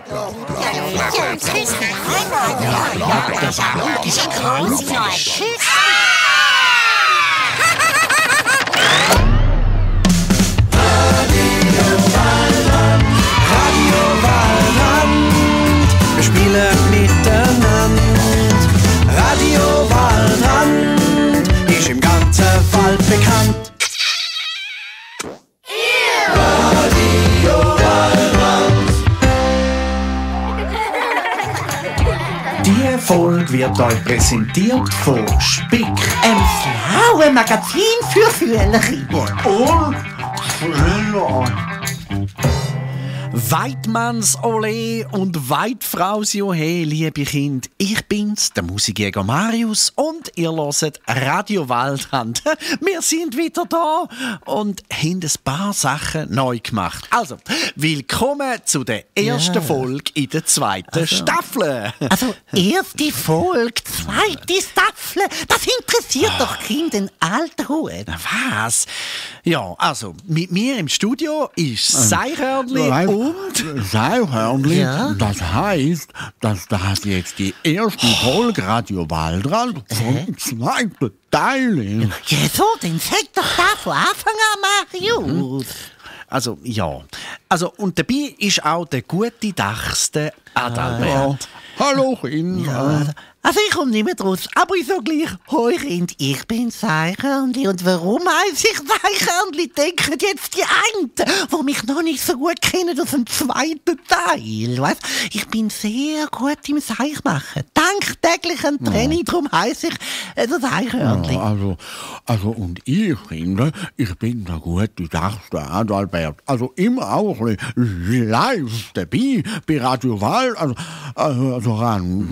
Wir spielen miteinander. Radio Waldrand ist im ganzen Wald bekannt. Radio Waldrand. Die Folge wird euch präsentiert von Spick. Frauenmagazin für Fühlerinnen. Und Fühler. Weidmanns Ole und Weidfraus Johe, liebe Kinder. Ich bin's, der Musikjäger Marius, und ihr hört Radio Waldrand. Wir sind wieder da und haben ein paar Sachen neu gemacht. Also, willkommen zu der ersten Folge in der zweiten Staffel. Also, erste Folge, zweite Staffel, das interessiert doch Kinder in alter Hut. Was? Ja, also, mit mir im Studio ist Seichhörnli und... Seichhörnli, Ja? das heisst, dass das jetzt die erste Folge Radio Waldrand vom zweiten Teil ist. Ja, so, dann sag doch da von Anfang an, Marius. Also, ja. Also, und dabei ist auch der gute Dachs, der Adalbert. Hallo Kinder. Also ich komme nicht mehr draus, aber ich sage gleich, hoi Kind, ich bin Seichhörnli. Und warum heisst ich Seichhörnli? Denken jetzt die einen, die mich noch nicht so gut kennen aus dem zweiten Teil. Weißt? Ich bin sehr gut im Seichmachen. Dank täglichem Training, darum heisse ich Seichhörnli. Ja, also und ich finde, ich bin der gute Dachs, der Adalbert. Also immer auch ein bisschen live dabei bei Radio Wald, Waldrand.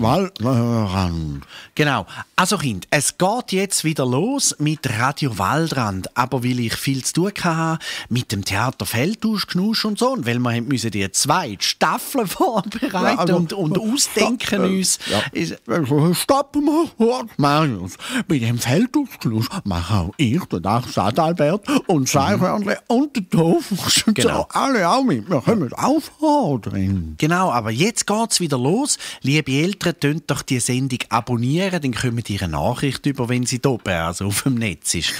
Genau. Also Kind, es geht jetzt wieder los mit Radio Waldrand. Aber weil ich viel zu tun hatte mit dem Theater Feldtausch und so, und weil wir müssen die zweite Staffel vorbereiten und ausdenken uns. Stoppen wir, Marius. Bei dem Feldtausch machen auch ich, der Dachs Adalbert und Seichhörnli und der Tofus und Genau. so alle auch mit. Wir kommen aufhören. Genau, aber jetzt geht's wieder los. Liebe Eltern, tönt doch die Sendung abonnieren, dann kommt ihr eine Nachricht über, wenn sie da oben, also auf dem Netz ist.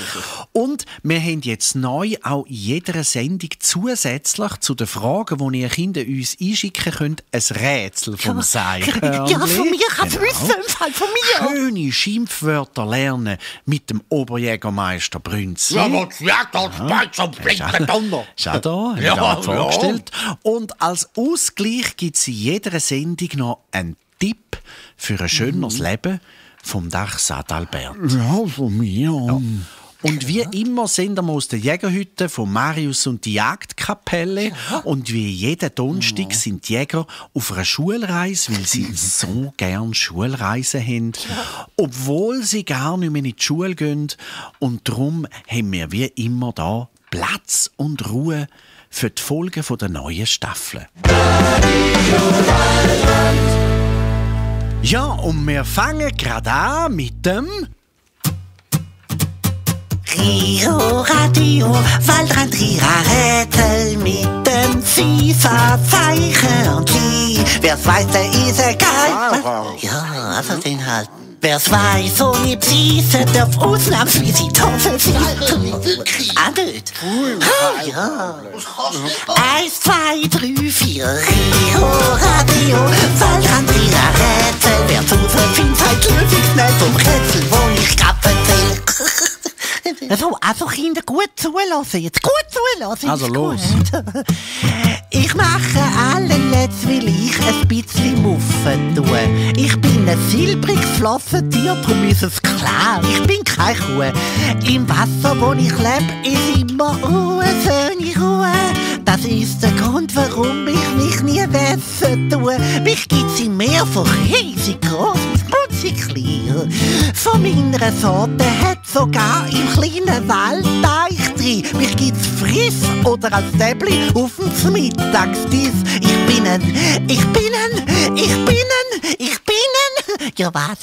Und wir haben jetzt neu auch in jeder Sendung zusätzlich zu den Fragen, die ihr Kinder uns einschicken könnt, ein Rätsel vom Seichhörnli. Ja, von mir kannst du wissen, im Fall von mir. Schöne Schimpfwörter lernen mit dem Oberjägermeister Brünzi. was wird das bei so blinken Donner? Schau da, Ja, ja, vorgestellt. Und als Ausgleich gibt es in jeder Sendung noch einen Tipp für ein schöneres Leben vom Dachs Adalbert. Ja, von mir. Und wie immer sind wir aus der Jägerhütte von Marius und die Jagdkapelle. Und wie jeden Donnerstag sind die Jäger auf einer Schulreise, weil sie so gern Schulreisen haben. Obwohl sie gar nicht mehr in die Schule gehen. Und darum haben wir wie immer da Platz und Ruhe für die Folgen der neuen Staffel. Ja, und wir fangen gerade an mit dem... Rio Radio, Waldrand, Rätsel mit dem FIFA Seichhörnli. Wer's weiß, der ist egal. Ja, also den halt. Wer's weiß, ohne Pfeife darf ausnahmsweise Tafel sein. Ah, nicht? Ja. 1, 2, 3, 4. Rio Radio, Waldrand, Rätsel. Wer's rausfindet, halt Lösungsnell vom Rätsel, wo ich grad erzähl. Also Kinder, gut zulassen jetzt. Gut zulassen. Also los. Ich mache allen jetzt, will ich ein bisschen Muffen tun. Ich bin ein silbriges Flossentier, darum ist es klar, ich bin keine Kuh. Im Wasser, wo ich lebe, ist immer Ruhe, schöne Ruhe. Das ist der Grund, warum ich mich nie wässern tue. Mich gibt's im Meer von riesig groß bis putzig klein. Von meiner Sorte hat sogar im kleinen Waldteich drin. Mich gibt's frisch oder als Täbli auf dem Mittagstisch. Ja, was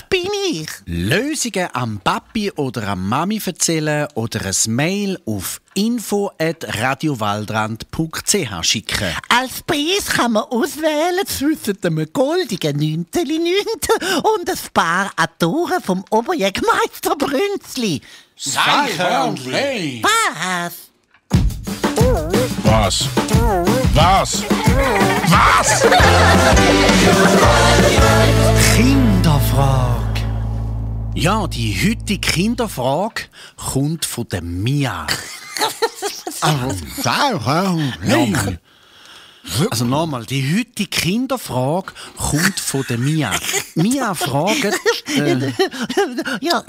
bin ich? Lösungen am Papi oder am Mami erzählen oder ein Mail auf info@radiowaldrand.ch schicken. Als Preis kann man auswählen zwischen einem goldigen Nünnteli-Nünte und ein paar Adoren vom Oberjägermeister Brünzli. Seichhörnli! Was? Was? Was? Was? Kinderfrage. Ja, die heutige Kinderfrage kommt von der Mia. Seichhörnli. Also nochmal, die heutige Kinderfrage kommt von der Mia. Mia fragt... Ja,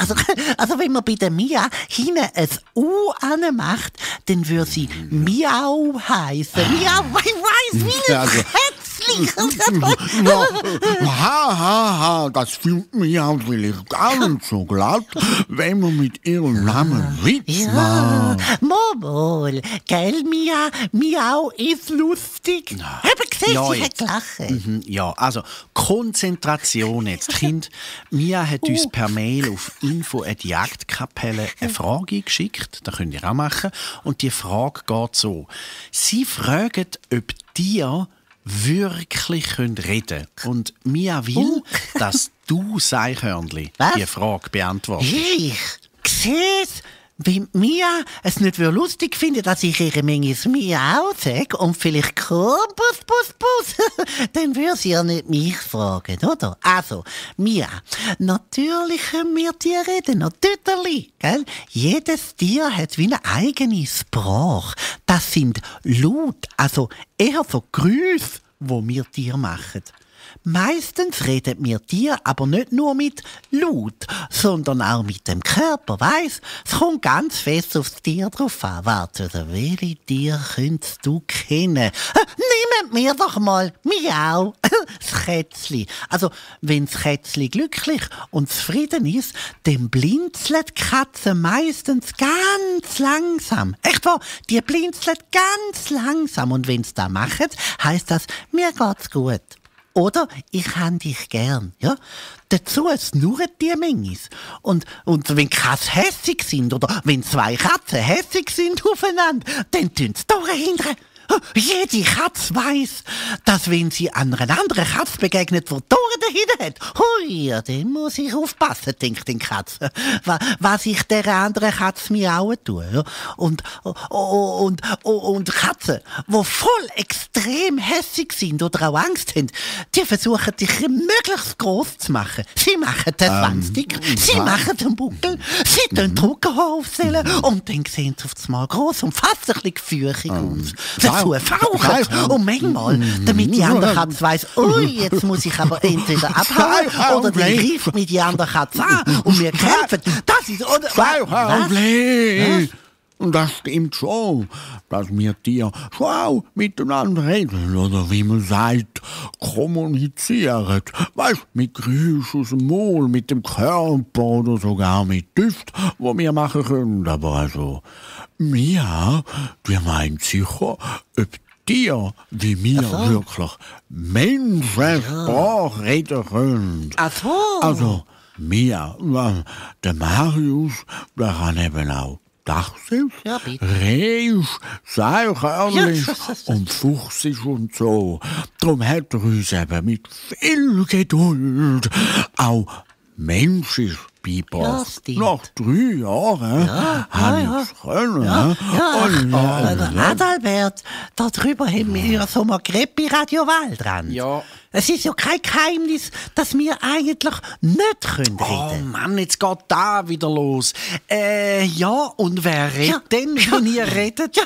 also wenn man bei der Mia hinten ein U anmacht, dann würde sie Miau heißen. Miau, ich weiss, wie ein Kätzchen. Das fühlt mich auch vielleicht gar nicht so glatt, wenn man mit ihrem Namen Witz macht. Mobol, gell, Mia? Miau ist lustig. Eben gesehen, Ja, sie hat jetzt. gelacht. Ja, also Konzentration jetzt. Kind, Mia hat uns per Mail auf info@jagdkapelle eine Frage geschickt. Das könnt ihr auch machen. Und die Frage geht so. Sie fragen, ob Tiere wirklich reden können. Und Mia will, dass du, Seichhörnli, Was? die Frage beantwortest. Ich sehe wenn Mia es nicht lustig findet, dass ich ihre Menge Miau sage und vielleicht Bus, dann würde sie ja nicht mich fragen, oder? Also, Mia, natürlich können wir Tiere reden, natürlich, gell? Jedes Tier hat wie eine eigene Sprache. Das sind Laut, also eher so Grüße, wo wir Tiere machen. Meistens reden wir Tiere aber nicht nur mit Laut, sondern auch mit dem Körper, weiss? Es kommt ganz fest aufs Tier drauf an. Warte, welche Tiere könntest du kennen? Nehmen wir doch mal Miau, das Kätzli. Also, wenn das Kätzli glücklich und zufrieden ist, dann blinzelt die Katze meistens ganz langsam. Echt wahr? Die blinzelt ganz langsam. Und wenn sie das machen, heisst das, mir geht's gut. Oder ich habe dich gern. Ja? Dazu schnurren die Mengis. Und wenn Katzen hässig sind oder wenn zwei Katzen hässig sind aufeinander, dann tun sie durchhindern. Jede Katze weiss, dass wenn sie einer anderen Katze begegnet, die Tore dahinter hat, hui, dann muss ich aufpassen, denkt die Katze, was ich der anderen Katze miauen tue. Ja? Und Katzen, die voll extrem hässig sind oder auch Angst haben, die versuchen, dich möglichst gross zu machen. Sie machen den Schwanzdick, sie machen den Buckel, sie tun die Rückenhaare aufstellen und dann sehen sie auf einmal gross und fast ein bisschen gefüchig aus. Dazu fauchen und manchmal, damit die andere Katze weiss, ui, jetzt muss ich aber entweder abhauen oder den greift mit die andere Katze an und wir kämpfen. Das ist... Seichhörnli! Und das stimmt schon, dass wir Tiere schon auch miteinander reden oder wie man sagt, kommunizieren. Weißt, mit Geräusch aus dem Maul, mit dem Körper oder sogar mit Düft, wo wir machen können. Aber also, Mia, die meint sicher, ob Tiere wie wir wirklich Menschensprache reden können. Ach so. Also, Mia, der Marius, der kann eben auch Dachsisch, Ja, bitte. Reisch, Seichhörnli Ja. und Fuchsisch und so. Darum hat er uns eben mit viel Geduld auch Menschisch Ja, stimmt. Nach 3 Jahren habe ich es können. Adalbert, darüber haben wir ja so mal geredet bei Radio Waldrand. Ja. Es ist ja kein Geheimnis, dass wir eigentlich nicht reden Oh können. Mann, jetzt geht da wieder los. Ja, und wer redet denn, wenn ihr redet? Ja,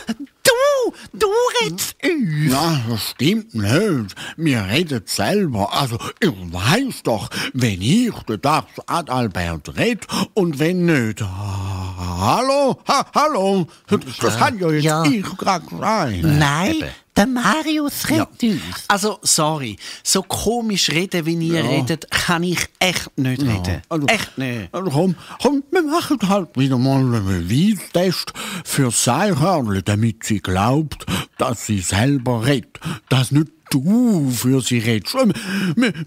du redest uns. Ja, das stimmt nicht. Wir reden selber. Also, ich weiß doch, wenn ich den Adalbert red und wenn nicht. Hallo? Hallo? Das kann ja jetzt Ja. ich gerade sein. Nein, eben. der Marius redet uns. Also, sorry, so komisch reden, wie ihr redet, kann ich echt nicht reden. Also, Echt nicht. Also komm, wir machen halt wieder mal einen Beweistest für Seichhörnli, damit sie glaubt, dass sie selber redet. Dass nicht du für sie redest.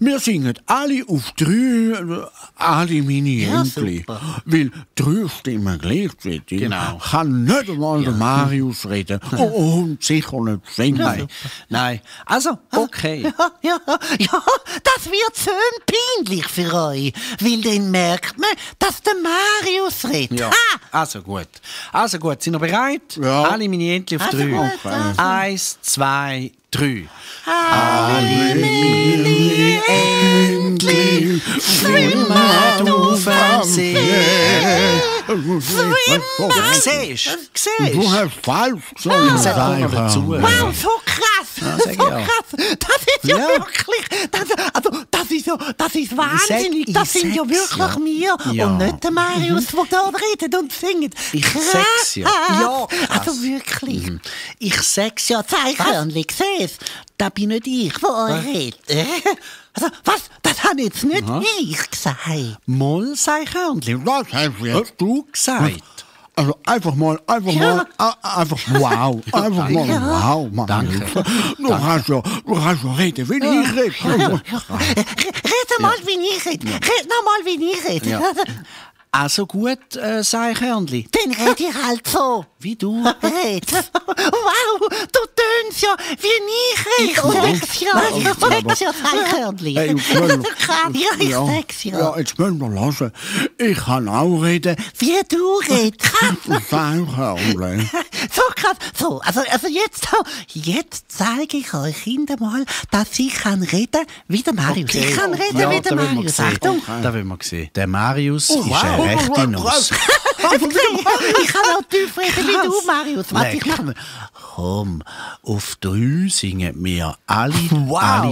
Wir singen alle auf 3, alle meine Ja, Entli. super. Weil 3 Stimmen gleichzeitig Genau. kann nicht einmal der Marius reden. Und sicher nicht singen. Nein. Also, okay. Ja, das wird schön peinlich für euch, weil dann merkt man, dass der Marius redet. Ja. Ha! Also gut. Sind ihr bereit? Ja. Alle meine Entchen auf Also 3. gut, also. 1, 2, 3. Endlich schwimmen auf dem See. Siehst Du du? hast falsch gesungen, Sag doch noch dazu. Seicher. Wow, so krass! sag ich So auch. krass! Das ist ja, Ja. wirklich. Das ist wahnsinnig. Ich Das sind ja sag's wirklich ja. wir Ja. und nicht der Marius, der da redet und singt. Ich Krass. sag's ja. Ja, krass. Also wirklich. Ich sag's ja. Zeichhörnchen, siehst du? Das bin nicht ich, der euch redet. Also, was? Das habe jetzt nicht ich gesagt. Moll, sei Körnchen. Das hast jetzt Du gesagt. Also einfach mal, wow, einfach mal, wow, Mann. Danke. Du hast ja reden, wie ich rede. Red mal, wie ich rede. Red noch mal, wie ich rede. Ja. Also gut, sei Körnchen. Dann red ich halt so. Wie du. Red. Wow, du tönst ja, wie ich rede. Ich sag's ja, Zeichhörnchen. Hey, Ja, ich sag's ja. Ja, jetzt müssen wir lassen. Ich kann auch reden. Wie du redest. Seichhörnchen. So krass. So, also jetzt zeige ich euch Kinder mal, dass ich kann reden wie der Marius. Okay. Ich kann reden Ja, wie der da will man Marius. sehen. Achtung. Da will man sehen. Der Marius ist wow. eine rechte Nuss. Ich kann auch tief reden wie du, Marius. Warte, ich Leck. mache. Komm, auf 3 singen wir alle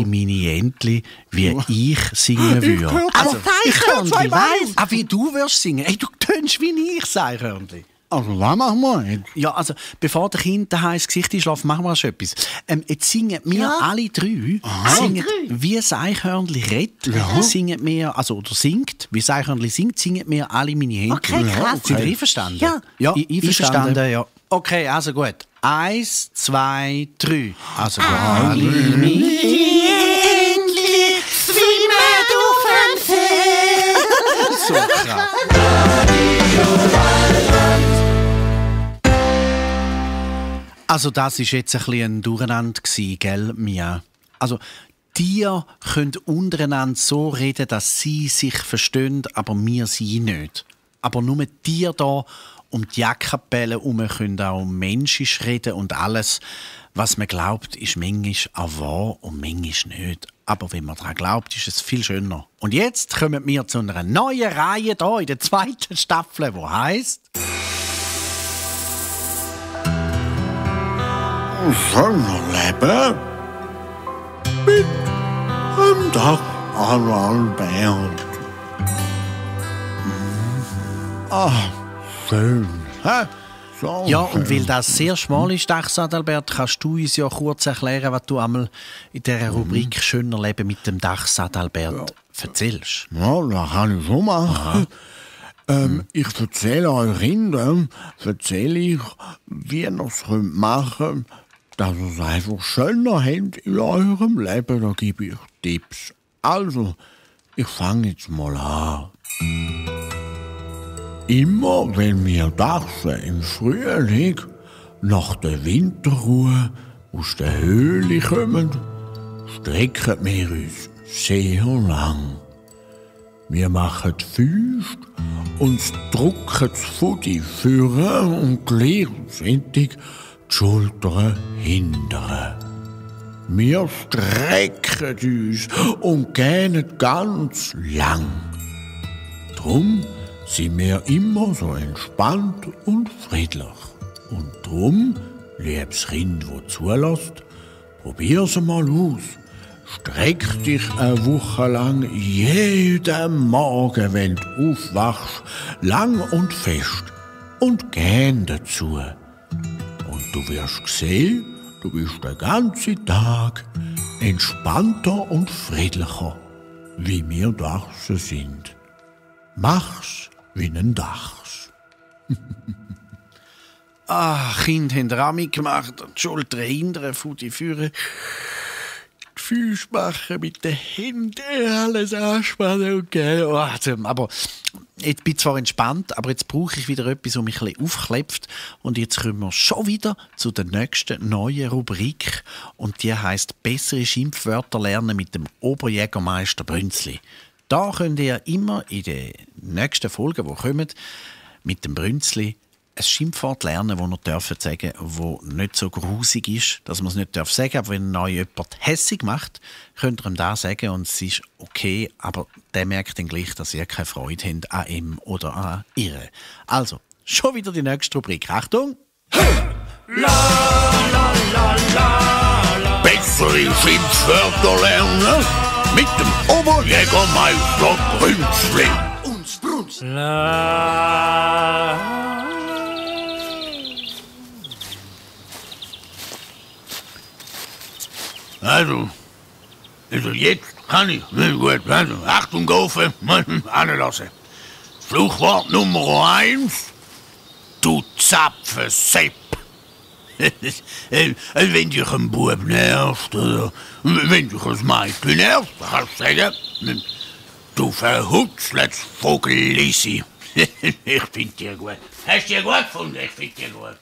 meine Entli, wie ich singen würde. Also, Zeichhörnchen, weiss. Ah, wie du wirst singen? Ey, du tönst wie ich, Zeichhörnchen. Also, was machen wir jetzt? Ja, also, bevor der Kind daheim ins Gesicht einschläft, machen wir schon etwas. Jetzt singen wir Ja. alle 3, singen, wie das Eichhörnchen redet, singen wir, also, oder singt, wie das Eichhörnchen singt, singen wir alle meine Hände. Okay, krass. Sind ihr einverstanden? Ja. Einverstanden, ja. Okay, also gut. 1, 2, 3. Also gut. Alle meine Endlich schwimmen auf dem See. so krass. Also das war jetzt ein bisschen ein Durcheinander, gell, Mia? Also Tiere können untereinander so reden, dass sie sich verstehen, aber wir sie nicht. Aber nur Tiere da um die Jagdkapelle herum können auch Menschlich reden und alles, was man glaubt, ist manchmal auch wahr und manchmal nicht. Aber wenn man daran glaubt, ist es viel schöner. Und jetzt kommen wir zu einer neuen Reihe hier in der 2. Staffel, die heisst... Schöner Leben mit dem Dach an Albert. Schön. Hä? So Ja, und schön. weil das sehr schmal ist, Dachs-Adalbert, kannst du uns ja kurz erklären, was du einmal in dieser Rubrik «Schöner Leben mit dem Dachs-Adalbert» erzählst. Ja, das kann ich schon machen. Ich erzähle euch Kindern, wie ihr es machen könnt, dass ihr es einfach schöner habt in eurem Leben. Da gebe ich Tipps. Also, ich fange jetzt mal an. Immer wenn wir Dachsen im Frühling nach der Winterruhe aus der Höhle kommen, strecken wir uns sehr lang. Wir machen die Füße und drücken das Futti führen und gleichzeitig die Schultern hindern. Wir strecken uns und gehen ganz lang. Drum sind wir immer so entspannt und friedlich. Und drum, liebes Kind, das zulässt, probier's mal aus. Streck dich eine Woche lang jeden Morgen, wenn du aufwachst, lang und fest und gähn dazu. Und du wirst sehen, du bist den ganzen Tag entspannter und friedlicher, wie wir Dachsen sind. Mach's wie ein Dachs. Kind haben Rami gemacht, die Schulter hindern, Futi führen. Füße machen, mit den Händen alles anspannen und gell. Oh, aber jetzt bin ich zwar entspannt, aber jetzt brauche ich wieder etwas, das mich ein bisschen aufklebt. Und jetzt kommen wir schon wieder zu der nächsten neuen Rubrik. Und die heisst «Bessere Schimpfwörter lernen mit dem Oberjägermeister Brünzli». Da könnt ihr immer in den nächsten Folgen, die kommen, mit dem Brünzli ein Schimpfwort lernen, das ihr dürft sagen, das nicht so grusig ist, dass man es nicht sagen darf. Aber wenn euch jemand hässig macht, könnt ihr ihm das sagen und es ist okay, aber der merkt dann gleich, dass ihr keine Freude habt an ihm oder an ihr. Also, schon wieder die nächste Rubrik. Achtung! Bessere Schimpfwörter lernen mit dem Oberjägermeister Brünzli. Also jetzt kann ich. Gut, also, Achtung, Gaufe, anlassen. Fluchwort Nummer 1. Du Zapfensepp. Wenn dich ein Bub nervt oder wenn dich ein Mädchen nervt, kannst du sagen, du verhutzles Vogellissi. Ich find dir gut. Hast du dir gut gefunden? Ich find dir gut.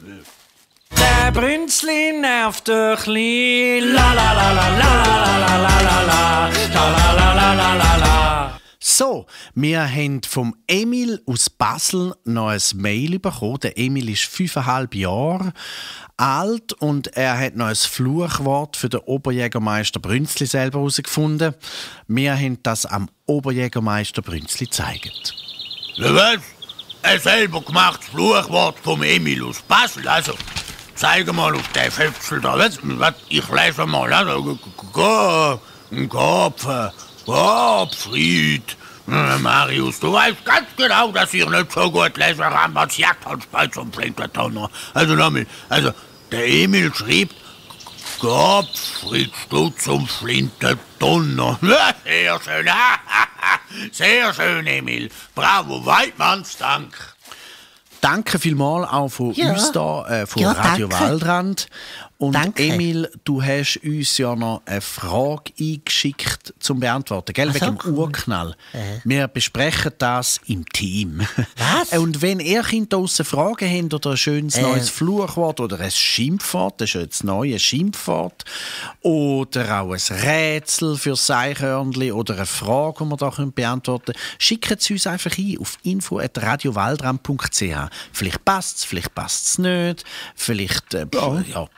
Der Brünzli nervt dich li, la la la la la la la la la la la la la la la. So, wir haben vom Emil aus Basel noch ein Mail bekommen. Der Emil ist 5,5 Jahre alt und er hat noch ein Fluchwort für den Oberjägermeister Brünzli selber herausgefunden. Wir haben das am Oberjägermeister Brünzli gezeigt. Was? Ein selber gemachtes Fluchwort vom Emil aus Basel. Also, zeig mal auf den Föpsel da. Ich lese mal. Also, Gopfried. Marius, du weißt ganz genau, dass ich nicht so gut lesen kann, was Jagdholzbein zum Flintertonner. Also nochmal, der Emil schrieb, Gottfried Stutz zum Flintertonner. Sehr schön, sehr schön, Emil. Bravo, Weidmannsdank. Danke vielmals auch von uns hier, von Radio danke. Waldrand. Und Danke. Emil, du hast uns ja noch eine Frage eingeschickt zum Beantworten, gell? Wegen dem Urknall. Wir besprechen das im Team. Was? Und wenn ihr Kinder draussen Fragen habt oder ein schönes neues Fluchwort oder ein Schimpfwort, das ist ja jetzt neu, ein Schimpfwort, oder auch ein Rätsel für das Eichhörnchen oder eine Frage, die wir da beantworten können, schickt es uns einfach ein auf info@radiowaldrand.ch. Vielleicht passt es nicht, vielleicht, ja,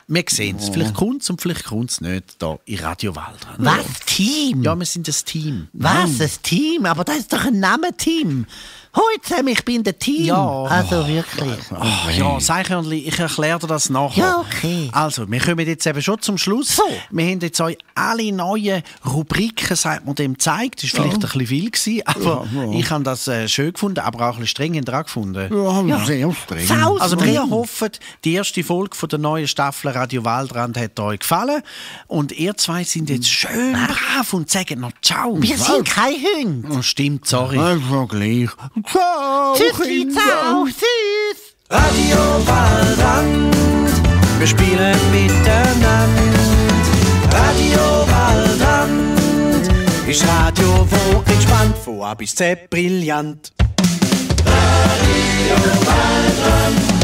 wir sehen es. Vielleicht kommt es und vielleicht kommt es nicht hier in Radio Waldrand. Was? Team? Ja, wir sind ein Team. Was? Ein Team? Aber das ist doch ein Name-Team. Hoi zusammen, ich bin der Team. Ja. Also wirklich. Ach ja, Eichhörnchen, ich erkläre dir das nachher. Ja, okay. Also, wir kommen jetzt eben schon zum Schluss. So. Wir haben jetzt euch alle neuen Rubriken, sagt man dem, gezeigt. Das war vielleicht ein bisschen viel gewesen, aber ich habe das schön gefunden, aber auch ein bisschen streng dran gefunden. Ja, sehr streng. Sau Also streng. wir hoffen, die erste Folge von der neuen Staffel Radio Waldrand hat euch gefallen. Und ihr zwei sind jetzt schön brav und sagen noch Ciao. Wir sind keine Hunde. Oh, stimmt, sorry. Einfach gleich. Ciao, Tschüssi, Kinder. ciao, süß. Radio Waldrand, wir spielen miteinander. Radio Waldrand ist Radio, wo entspannt, von A bis Z brillant. Radio Waldrand.